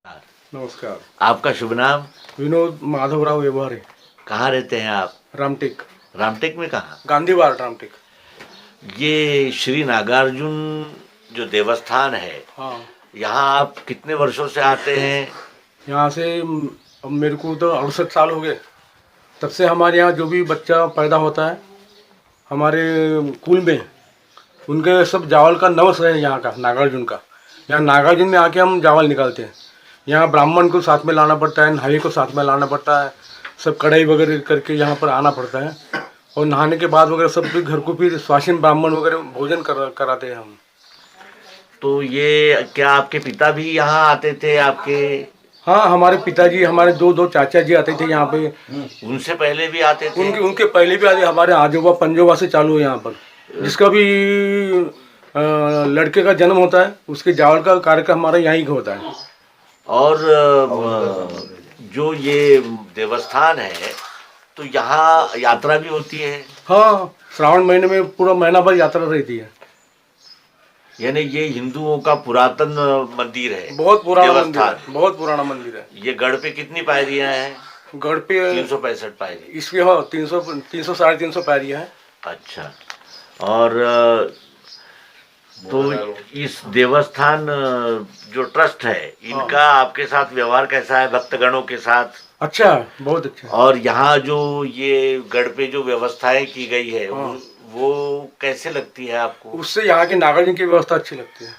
नमस्कार। आपका शुभ नाम? विनोद माधवराव व्यवहारे। कहाँ रहते हैं आप? रामटेक। रामटेक में कहाँ? गांधी वार्ड रामटेक। ये श्री नागार्जुन जो देवस्थान है, हाँ, यहाँ आप कितने वर्षों से आते हैं? यहाँ से अब मेरे को तो 68 साल हो गए। तब से हमारे यहाँ जो भी बच्चा पैदा होता है हमारे कुल में, उनके सब जावल का नवस है यहाँ का, नागार्जुन का। यहाँ नागार्जुन में आके हम जावल निकालते हैं। यहाँ ब्राह्मण को साथ में लाना पड़ता है, नहाई को साथ में लाना पड़ता है, सब कढ़ाई वगैरह करके यहाँ पर आना पड़ता है। और नहाने के बाद वगैरह सब फिर घर को फिर स्वाशिन ब्राह्मण वगैरह भोजन कराते हैं हम। तो ये क्या आपके पिता भी यहाँ आते थे आपके? हाँ, हमारे पिताजी, हमारे दो चाचा जी आते थे यहाँ पे। उनसे पहले भी आते थे? उनके पहले भी आते। हमारे आजोबा पंजोबा से चालू है यहाँ पर। जिसका भी लड़के का जन्म होता है उसके जावल का कार्यक्रम हमारा यहीं का होता है। और जो ये देवस्थान है तो यहाँ यात्रा भी होती है? हाँ, श्रावण महीने में पूरा महीना भर यात्रा रहती है। यानी ये हिंदुओं का पुरातन मंदिर है, बहुत पुराना मंदिर देवस्थान। है, बहुत पुराना मंदिर है। ये गढ़ पे कितनी पायरियां हैं? गढ़ पे 365 पायरी। इसकी हाँ 300 साढ़े 300 पैरियाँ हैं। अच्छा। और तो इस देवस्थान जो ट्रस्ट है इनका आपके साथ व्यवहार कैसा है भक्तगणों के साथ? अच्छा, बहुत अच्छा। और यहाँ जो ये गढ़ पे जो व्यवस्थाएं की गई है वो कैसे लगती है आपको? उससे यहाँ के नागार्जुन की व्यवस्था अच्छी लगती है।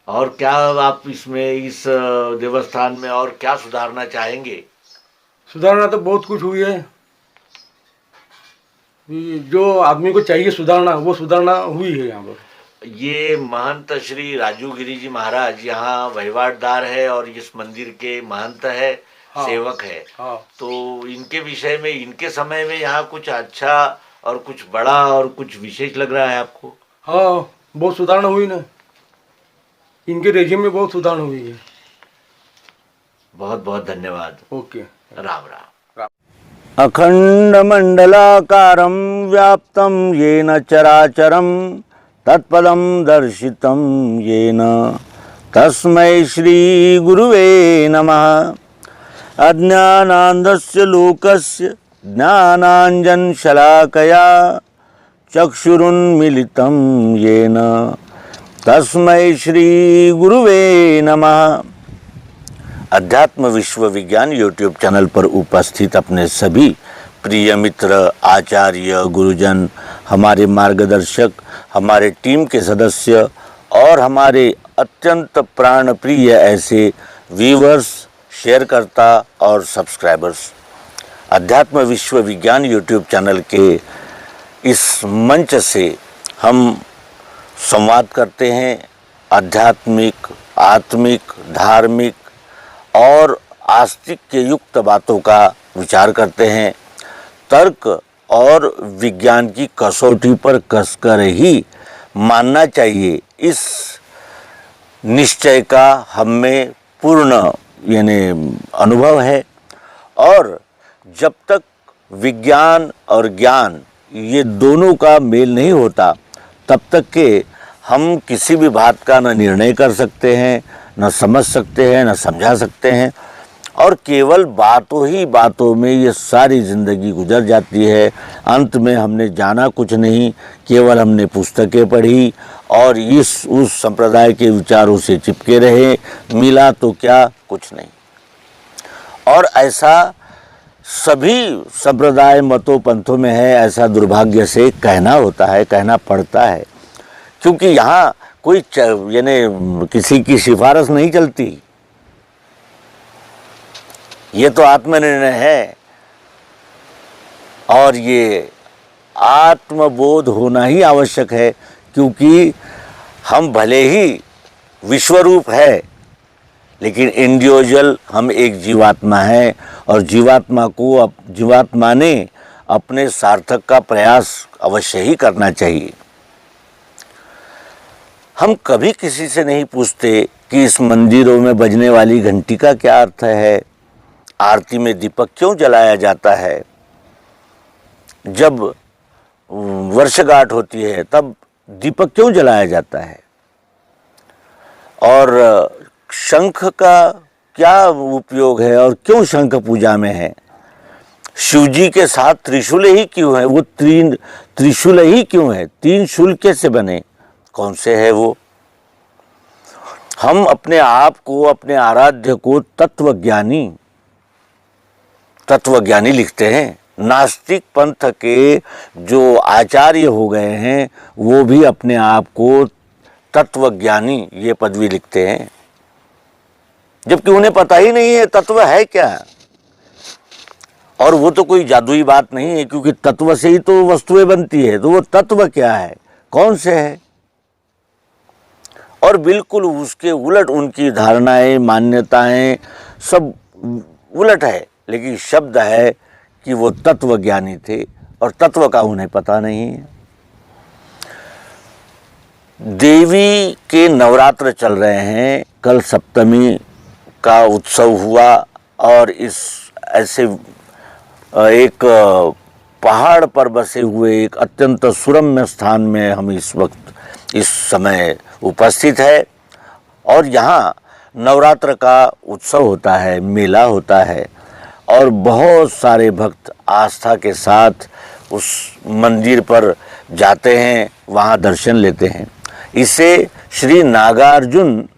और क्या आप इसमें इस देवस्थान में और क्या सुधारना चाहेंगे? सुधारना तो बहुत कुछ हुई है। जो आदमी को चाहिए सुधारना वो सुधारना हुई है यहाँ पर। ये महंत श्री राजू गिरी जी महाराज यहाँ वहीवाटदार है और इस मंदिर के महंत है। हाँ, सेवक है। हाँ। तो इनके विषय में, इनके समय में यहाँ कुछ अच्छा और कुछ बड़ा और कुछ विशेष लग रहा है आपको? हाँ, बहुत सुधारणा हुई ना। इनके रेजिम में बहुत सुधारणा हुई है। बहुत बहुत धन्यवाद। ओके। राम राम। अखण्डमण्डलाकारं व्याप्तं येन चराचरं तत्पदं दर्शितं येन तस्मै श्रीगुरुवे नमः। अज्ञानान्धस्य लोकस्य ज्ञानाञ्जनशलाकया चक्षुरुन्मीलितं येन तस्मै श्रीगुरुवे नमः। अध्यात्म विश्व विज्ञान यूट्यूब चैनल पर उपस्थित अपने सभी प्रिय मित्र, आचार्य, गुरुजन, हमारे मार्गदर्शक, हमारे टीम के सदस्य और हमारे अत्यंत प्राण प्रिय ऐसे व्यूवर्स, शेयरकर्ता और सब्सक्राइबर्स, अध्यात्म विश्व विज्ञान यूट्यूब चैनल के इस मंच से हम संवाद करते हैं। आध्यात्मिक, आत्मिक, धार्मिक और आस्तिक के युक्त बातों का विचार करते हैं। तर्क और विज्ञान की कसौटी पर कसकर ही मानना चाहिए, इस निश्चय का हम में पूर्ण यानी अनुभव है। और जब तक विज्ञान और ज्ञान ये दोनों का मेल नहीं होता तब तक के हम किसी भी बात का न निर्णय कर सकते हैं, न समझ सकते हैं, न समझा सकते हैं। और केवल बातों ही बातों में ये सारी ज़िंदगी गुजर जाती है। अंत में हमने जाना कुछ नहीं, केवल हमने पुस्तकें पढ़ी और उस संप्रदाय के विचारों से चिपके रहे, मिला तो क्या, कुछ नहीं। और ऐसा सभी संप्रदाय मतों पंथों में है, ऐसा दुर्भाग्य से कहना होता है, कहना पड़ता है, क्योंकि यहाँ कोई यानी किसी की सिफारिश नहीं चलती। ये तो आत्मनिर्णय है और ये आत्मबोध होना ही आवश्यक है, क्योंकि हम भले ही विश्वरूप है लेकिन इंडिविजुअल हम एक जीवात्मा है और जीवात्मा ने अपने सार्थक का प्रयास अवश्य ही करना चाहिए। हम कभी किसी से नहीं पूछते कि इस मंदिरों में बजने वाली घंटी का क्या अर्थ है, आरती में दीपक क्यों जलाया जाता है, जब वर्षगांठ होती है तब दीपक क्यों जलाया जाता है, और शंख का क्या उपयोग है और क्यों शंख पूजा में है? शिव जी के साथ त्रिशूल ही क्यों है? वो त्रिशूल ही क्यों है? 3 शूल कैसे बने? कौन से है वो? हम अपने आप को, अपने आराध्य को तत्वज्ञानी लिखते हैं। नास्तिक पंथ के जो आचार्य हो गए हैं वो भी अपने आप को तत्वज्ञानी ये पदवी लिखते हैं, जबकि उन्हें पता ही नहीं है तत्व है क्या। और वो तो कोई जादुई बात नहीं है, क्योंकि तत्व से ही तो वस्तुएं बनती है। तो वो तत्व क्या है, कौन से है? और बिल्कुल उसके उलट उनकी धारणाएं, मान्यताएं सब उलट है। लेकिन शब्द है कि वो तत्वज्ञानी थे और तत्व का उन्हें पता नहीं है। देवी के नवरात्र चल रहे हैं। कल सप्तमी का उत्सव हुआ और इस ऐसे एक पहाड़ पर बसे हुए एक अत्यंत सुरम्य स्थान में हम इस वक्त इस समय उपस्थित है। और यहाँ नवरात्र का उत्सव होता है, मेला होता है और बहुत सारे भक्त आस्था के साथ उस मंदिर पर जाते हैं, वहाँ दर्शन लेते हैं। इसे श्री नागार्जुन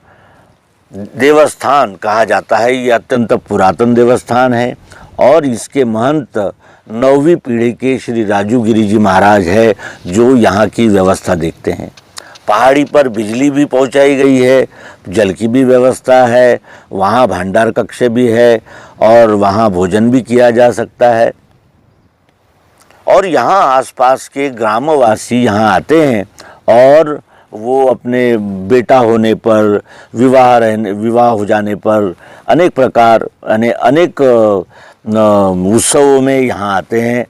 देवस्थान कहा जाता है। ये अत्यंत पुरातन देवस्थान है और इसके महंत 9वीं पीढ़ी के श्री राजूगिरी जी महाराज है, जो यहाँ की व्यवस्था देखते हैं। पहाड़ी पर बिजली भी पहुँचाई गई है, जल की भी व्यवस्था है, वहाँ भंडार कक्ष भी है और वहाँ भोजन भी किया जा सकता है। और यहाँ आसपास के ग्रामवासी यहाँ आते हैं और वो अपने बेटा होने पर, विवाह हो जाने पर अनेक प्रकार अनेक उत्सवों में यहाँ आते हैं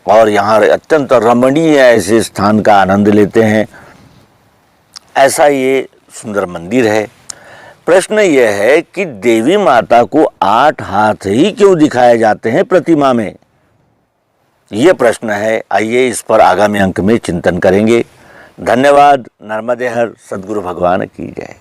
और यहाँ अत्यंत रमणीय ऐसे स्थान का आनंद लेते हैं। ऐसा ये सुंदर मंदिर है। प्रश्न यह है कि देवी माता को 8 हाथ ही क्यों दिखाए जाते हैं प्रतिमा में? ये प्रश्न है। आइए इस पर आगामी अंक में चिंतन करेंगे। धन्यवाद। नर्मदे हर सद्गुरु भगवान की जय।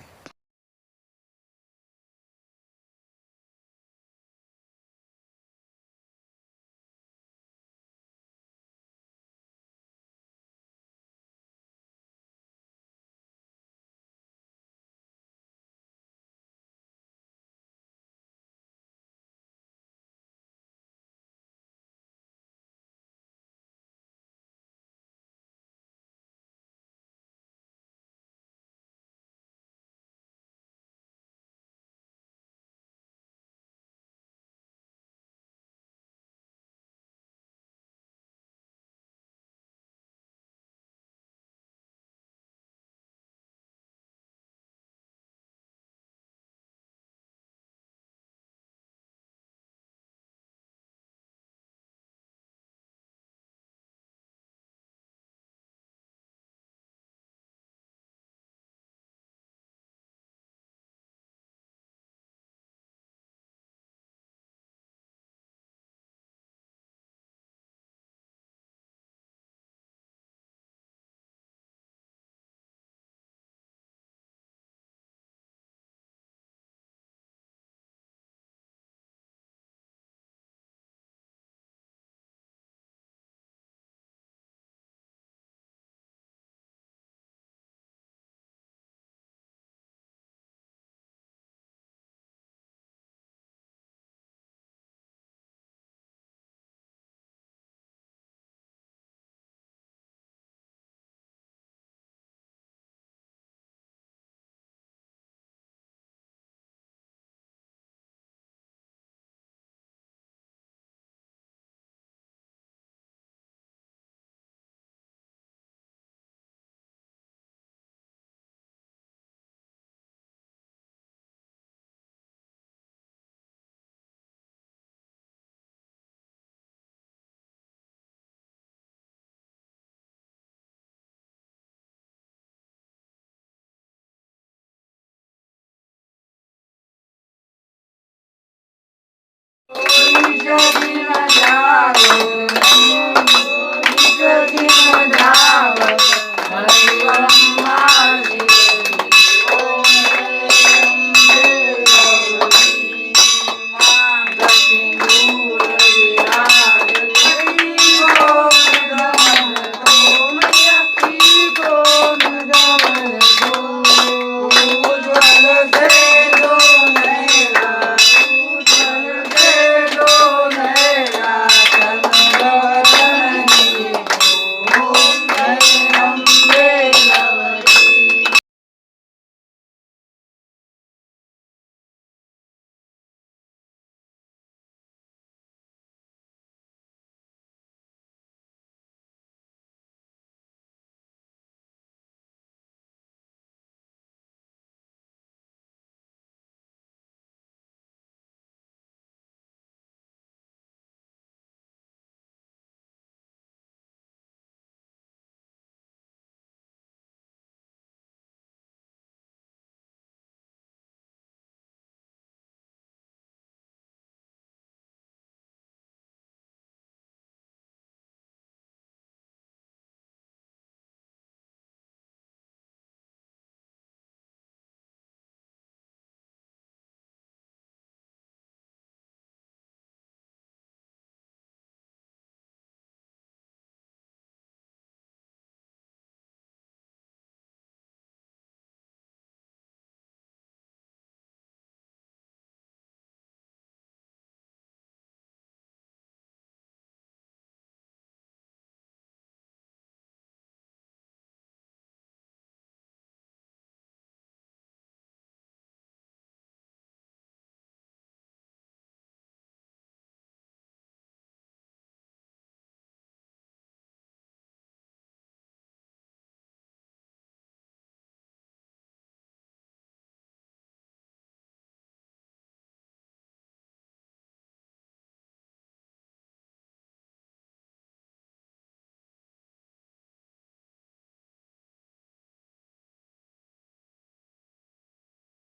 Jogi na